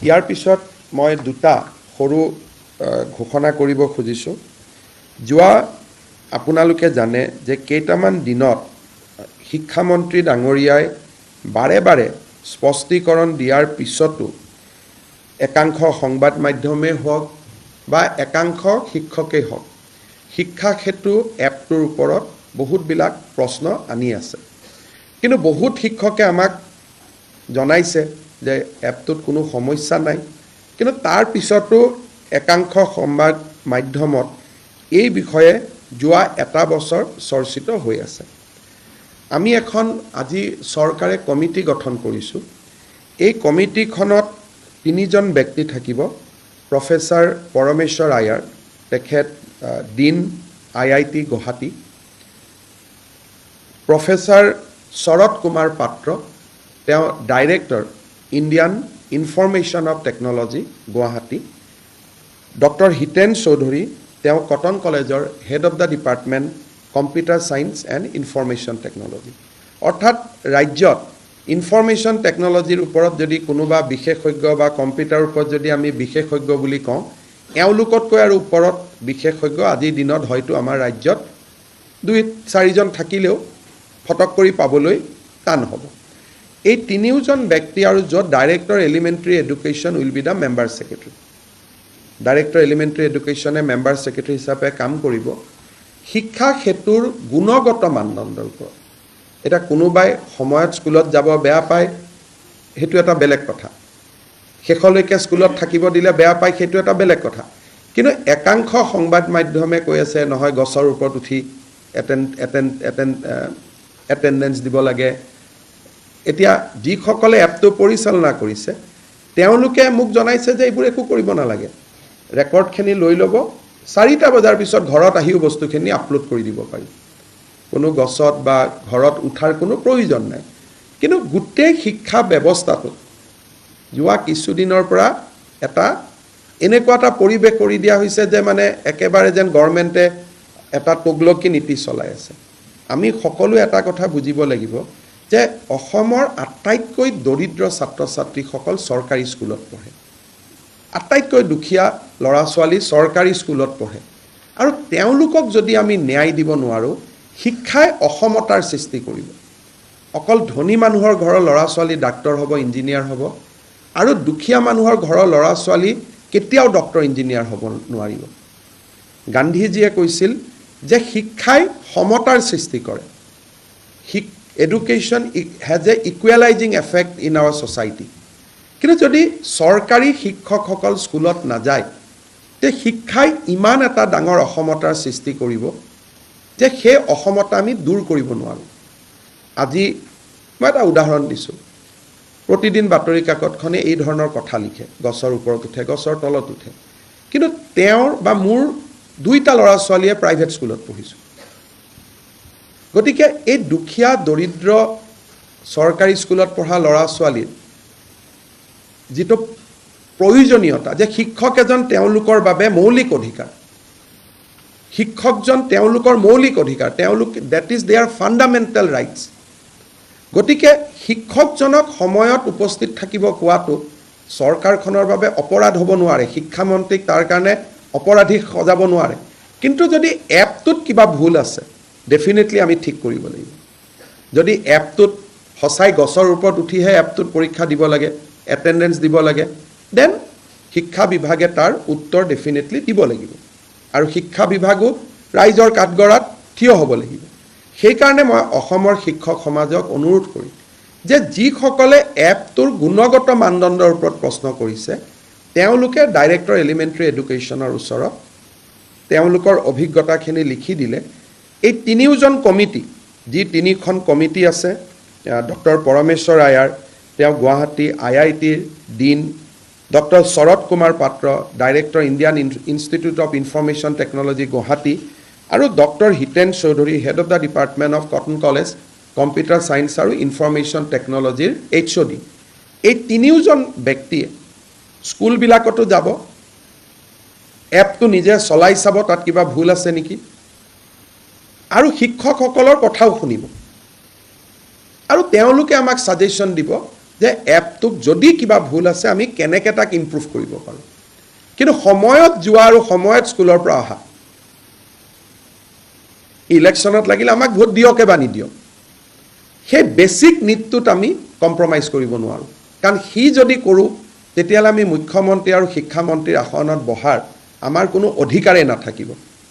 ইয়াৰ পিছত মই দুটা সৰু ঘোষণা কৰিব খুজিছোঁ। যোৱা আপোনালোকে জানে যে কেইটামান দিনত শিক্ষামন্ত্ৰী ডাঙৰীয়াই বাৰে বাৰে স্পষ্টীকৰণ দিয়াৰ পিছতো একাংশ সংবাদ মাধ্যমেই হওক বা একাংশ শিক্ষকেই হওক শিক্ষা সেতু এপটোৰ ওপৰত বহুতবিলাক প্ৰশ্ন আনি আছে। কিন্তু বহুত শিক্ষকে আমাক জনাইছে যে এপটোত কোনো সমস্যা নাই, কিন্তু তাৰ পিছতো একাংশ সংবাদ মাধ্যমত এই বিষয়ে যোৱা এটা বছৰ চৰ্চিত হৈ আছে। আমি এখন আজি চৰকাৰে কমিটি গঠন কৰিছোঁ। এই কমিটিখনত 3জন ব্যক্তি থাকিব। প্ৰফেচাৰ পৰমেশ্বৰ আয়াৰ, তেখেত dean IIT Guwahati, professor Sarat Kumar Patra, তেওঁ director Indian information of technology Guwahati, doctor Hiten Choudhury, তেওঁ কটন কলেজৰ head of the department computer science and information technology. অৰ্থাৎ ৰাজ্যত ইনফৰমেশ্যন টেকনলজিৰ ওপৰত যদি কোনোবা বিশেষজ্ঞ বা কম্পিউটাৰৰ ওপৰত যদি আমি বিশেষজ্ঞ বুলি কওঁ, এওঁলোকতকৈ আৰু ওপৰত বিশেষজ্ঞ আজিৰ দিনত হয়তো আমাৰ ৰাজ্যত 2-4জন থাকিলেও ফটক কৰি পাবলৈ টান হ'ব। এই 3জন ব্যক্তি আৰু য'ত director elementary education will be the member secretary. Director elementary এডুকেশ্যনে মেম্বাৰ ছেক্ৰেটাৰী হিচাপে কাম কৰিব শিক্ষা সেতুৰ গুণগত মানদণ্ডৰ ওপৰত। এটা কোনোবাই সময়ত স্কুলত যাব বেয়া পায়, সেইটো এটা বেলেগ কথা। শেষলৈকে স্কুলত থাকিব দিলে বেয়া পায়, সেইটো এটা বেলেগ কথা। কিন্তু একাংশ সংবাদ মাধ্যমে কৈ আছে নহয় গছৰ ওপৰত উঠি এটেণ্ডেঞ্চ দিব লাগে। এতিয়া যিসকলে এপটো পৰিচালনা কৰিছে তেওঁলোকে মোক জনাইছে যে এইবোৰ একো কৰিব নালাগে, ৰেকৰ্ডখিনি লৈ ল'ব, 4টা বজাৰ পিছত ঘৰত আহিও বস্তুখিনি আপলোড কৰি দিব পাৰি। কোনো গছত বা ঘৰত উঠাৰ কোনো প্ৰয়োজন নাই। কিন্তু গোটেই শিক্ষা ব্যৱস্থাটো যোৱা কিছুদিনৰ পৰা এনেকুৱা এটা পৰিৱেশ কৰি দিয়া হৈছে যে মানে একেবাৰে যেন গভৰ্ণমেণ্টে এটা তগলকি নীতি চলাই আছে। আমি সকলোৱে এটা কথা বুজিব লাগিব যে অসমৰ আটাইতকৈ দৰিদ্ৰ ছাত্ৰ ছাত্ৰীসকল চৰকাৰী স্কুলত পঢ়ে। আটাইতকৈ দুখীয়া ল'ৰা ছোৱালী চৰকাৰী স্কুলত পঢ়ে। আৰু তেওঁলোকক যদি আমি ন্যায় দিব নোৱাৰোঁ, শিক্ষাই অসমতাৰ সৃষ্টি কৰিব। অকল ধনী মানুহৰ ঘৰৰ ল'ৰা ছোৱালী ডাক্তৰ হ'ব, ইঞ্জিনিয়াৰ হ'ব, আৰু দুখীয়া মানুহৰ ঘৰৰ ল'ৰা ছোৱালী কেতিয়াও ডক্তৰ ইঞ্জিনিয়াৰ হ'ব নোৱাৰিব। গান্ধীজীয়ে কৈছিল যে শিক্ষাই সমতাৰ সৃষ্টি কৰে। Education has a equalizing effect in our society. কিন্তু যদি চৰকাৰী শিক্ষকসকল স্কুলত নাযায়, তে শিক্ষাই ইমান এটা ডাঙৰ অসমতাৰ সৃষ্টি কৰিব যে সেই অসমতা আমি দূৰ কৰিব নোৱাৰোঁ। আজি মই এটা উদাহৰণ দিছোঁ। প্ৰতিদিন বাতৰি কাকতখনে এই ধৰণৰ কথা লিখে, গছৰ ওপৰত উঠে, গছৰ তলত উঠে। কিন্তু তেওঁৰ বা মোৰ 2টা ল'ৰা ছোৱালীয়ে প্ৰাইভেট স্কুলত পঢ়িছোঁ। গতিকে এই দুখীয়া দৰিদ্ৰ চৰকাৰী স্কুলত পঢ়া ল'ৰা ছোৱালীৰ যিটো প্ৰয়োজনীয়তা যে শিক্ষক এজন তেওঁলোকৰ বাবে মৌলিক অধিকাৰ, শিক্ষকজন তেওঁলোকৰ মৌলিক অধিকাৰ, that is their fundamental rights. গতিকে শিক্ষকজনক সময়ত উপস্থিত থাকিব কোৱাটো চৰকাৰখনৰ বাবে অপৰাধ হ'ব নোৱাৰে। শিক্ষামন্ত্ৰীক তাৰ কাৰণে অপৰাধী সজাব নোৱাৰে। কিন্তু যদি এপটোত কিবা ভুল আছে, ডেফিনেটলি আমি ঠিক কৰিব লাগিব। যদি এপটোত সঁচাই গছৰ ওপৰত উঠিহে এপটোত পৰীক্ষা দিব লাগে, এটেণ্ডেঞ্চ দিব লাগে, দেন শিক্ষা বিভাগে তাৰ উত্তৰ ডেফিনেটলি দিব লাগিব। আৰু শিক্ষা বিভাগো ৰাইজৰ কাঠগড়াত থিয় হ'ব লাগিব। সেইকাৰণে মই অসমৰ শিক্ষক সমাজক অনুৰোধ কৰিম যে যিসকলে এপটোৰ গুণগত মানদণ্ডৰ ওপৰত প্ৰশ্ন কৰিছে তেওঁলোকে ডাইৰেক্টৰ এলিমেণ্টাৰী এডুকেশ্যনৰ ওচৰত তেওঁলোকৰ অভিজ্ঞতাখিনি লিখি দিলে এই 3জন কমিটি, যি 3খন কমিটি আছে, ডক্টৰ পৰমেশ্বৰ আয়াৰ, তেওঁ গুৱাহাটী IITৰ dean, doctor Sarat Kumar Patra, director Indian Institute of Information Technology Guwahati, আৰু doctor Hiten Choudhury, head of the department of Cotton College computer science আৰু ইনফৰমেশ্যন টেকনলজিৰ HOD। এই 3জন ব্যক্তিয়ে স্কুলবিলাকতো যাব, এপটো নিজে চলাই চাব তাত কিবা ভুল আছে নেকি, আৰু শিক্ষকসকলৰ কথাও শুনিব। আৰু তেওঁলোকে আমাক সাজেশ্যন দিব যে এপটোত যদি কিবা ভুল আছে আমি কেনেকৈ তাক ইম্প্ৰুভ কৰিব পাৰোঁ। কিন্তু সময়ত যোৱা আৰু সময়ত স্কুলৰ পৰা অহা, ইলেকশ্যনত লাগিলে আমাক ভোট দিয়কে বা নিদিয়ক, সেই বেছিক নীডটোত আমি কম্প্ৰমাইজ কৰিব নোৱাৰোঁ। কাৰণ সি যদি কৰোঁ তেতিয়াহ'লে আমি মুখ্যমন্ত্ৰী আৰু শিক্ষামন্ত্ৰীৰ আসনত বহাৰ আমাৰ কোনো অধিকাৰেই নাথাকিব।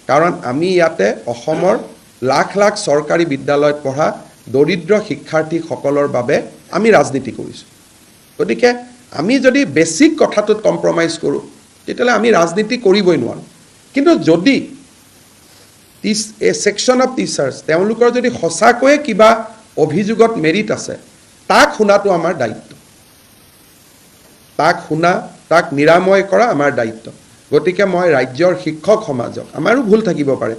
কাৰণ আমি ইয়াতে অসমৰ লাখ লাখ চৰকাৰী বিদ্যালয়ত পঢ়া দৰিদ্ৰ শিক্ষাৰ্থীসকলৰ বাবে আমি ৰাজনীতি কৰিছোঁ। গতিকে আমি যদি বেছিক কথাটোত কম্প্ৰমাইজ কৰোঁ তেতিয়াহ'লে আমি ৰাজনীতি কৰিবই নোৱাৰোঁ। কিন্তু যদি ছেকশ্যন অফ টিচাৰ্ছ তেওঁলোকৰ যদি সঁচাকৈয়ে কিবা অভিযোগত মেৰিট আছে তাক শুনাটো আমাৰ দায়িত্ব, তাক শুনা, তাক নিৰাময় কৰা আমাৰ দায়িত্ব। গতিকে মই ৰাজ্যৰ শিক্ষক সমাজক, আমাৰো ভুল থাকিব পাৰে,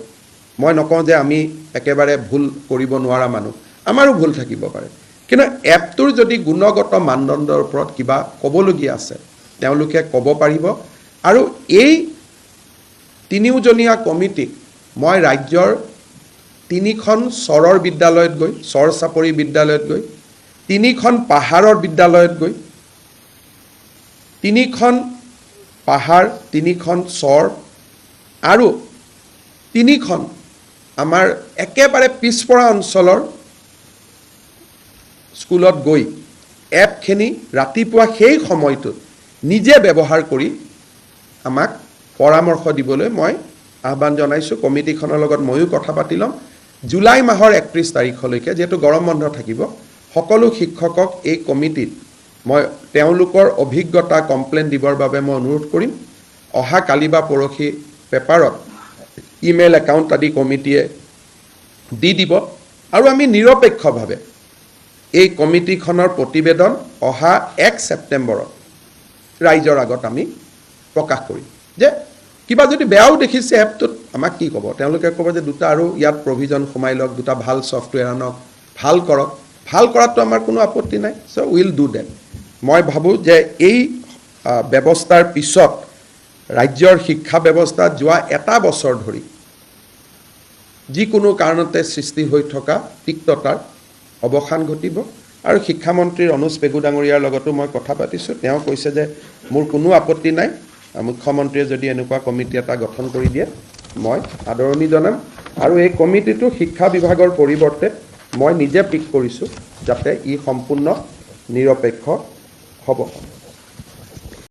মই নকওঁ যে আমি একেবাৰে ভুল কৰিব নোৱাৰা মানুহ, আমাৰো ভুল থাকিব পাৰে, কিন্তু এপটোৰ যদি গুণগত মানদণ্ডৰ ওপৰত কিবা ক'বলগীয়া আছে তেওঁলোকে ক'ব পাৰিব। আৰু এই তিনিওজনীয়া কমিটিক মই ৰাজ্যৰ 3খন চৰৰ বিদ্যালয়ত গৈ, চৰ চাপৰি বিদ্যালয়ত গৈ, 3খন পাহাৰৰ বিদ্যালয়ত গৈ, 3খন পাহাৰ, 3খন চৰ আৰু 3খন আমাৰ একেবাৰে পিছপৰা অঞ্চলৰ স্কুলত গৈ এপখিনি ৰাতিপুৱা সেই সময়টোত নিজে ব্যৱহাৰ কৰি আমাক পৰামৰ্শ দিবলৈ মই আহ্বান জনাইছোঁ। কমিটিখনৰ লগত ময়ো কথা পাতি ল'ম। জুলাই মাহৰ 31 তাৰিখলৈকে যিহেতু গৰম বন্ধ থাকিব, সকলো শিক্ষকক এই কমিটিত মই তেওঁলোকৰ অভিজ্ঞতা কমপ্লেইন দিবৰ বাবে মই অনুৰোধ কৰিম। অহা কালি বা পৰহি পেপাৰত ইমেইল একাউণ্ট আদি কমিটিয়ে দি দিব আৰু আমি নিৰপেক্ষভাৱে এই কমিটিখনৰ প্ৰতিবেদন অহা 1 ছেপ্টেম্বৰত ৰাইজৰ আগত আমি প্ৰকাশ কৰিম। যে কিবা যদি বেয়াও দেখিছে এপটোত আমাক কি ক'ব, তেওঁলোকে ক'ব যে দুটা আৰু ইয়াত প্ৰভিজন সোমাই লওক, দুটা ভাল ছফ্টৱেৰ আনক, ভাল কৰক। ভাল কৰাটো আমাৰ কোনো আপত্তি নাই, চ' উইল ডু ডেট। মই ভাবোঁ যে এই ব্যৱস্থাৰ পিছত ৰাজ্যৰ শিক্ষা ব্যৱস্থাত যোৱা এটা বছৰ ধৰি যিকোনো কাৰণতে সৃষ্টি হৈ থকা তিক্ততাৰ অৱসান ঘটিব। আৰু শিক্ষামন্ত্ৰী অনুজ পেগু ডাঙৰীয়াৰ লগতো মই কথা পাতিছোঁ, তেওঁ কৈছে যে মোৰ কোনো আপত্তি নাই, মুখ্যমন্ত্ৰীয়ে যদি এনেকুৱা কমিটি এটা গঠন কৰি দিয়ে মই আদৰণি জনাম। আৰু এই কমিটিটো শিক্ষা বিভাগৰ পৰিৱৰ্তে মই নিজে পিক কৰিছোঁ যাতে ই সম্পূৰ্ণ নিৰপেক্ষ হ'ব।